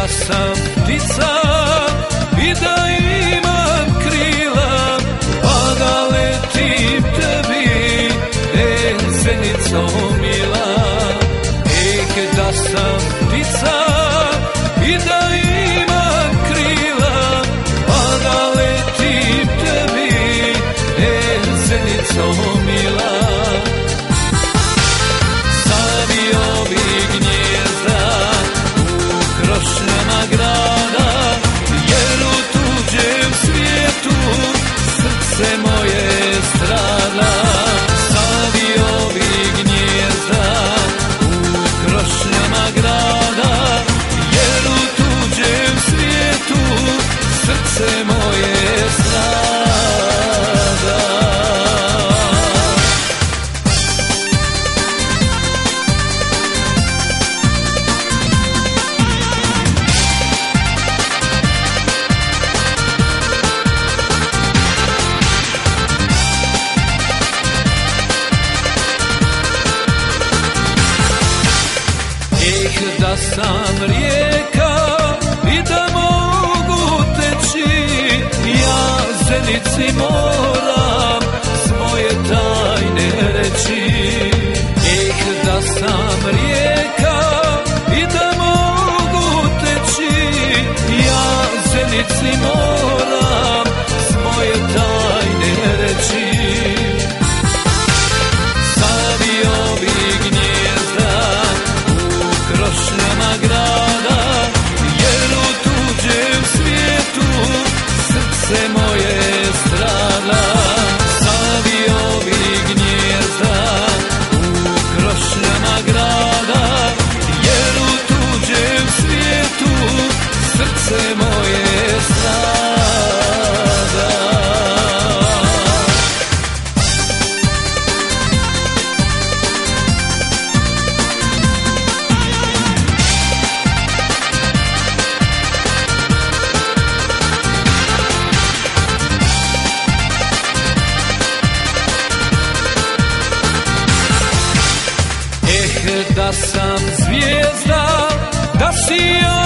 da sam ptica i da imam krila, pa da letim tebi, zenico mila. Da sam ptica i da imam krila, pa da letim tebi, zenico mila. Savio bi gnjezda u krošnjama grada, jer u tuđem svijetu srce moje strada. Savio bi gnjezda u krošnjama grada, jer u tuđem svijetu srce moje strada. Da sam rijeka i da mogu teći, ja zenici moram svoje tajne reći. Da sam rijeka i da mogu teći, ja zenici moram svoje tajne reći. Savio bi gnjezda krošnjama grada, jer u tuđem svijetu srce moje strada. Savio bi gnjezda u krošnjama grada, jer u tuđem svijetu srce moje strada. Da sam zvijezda, da si ja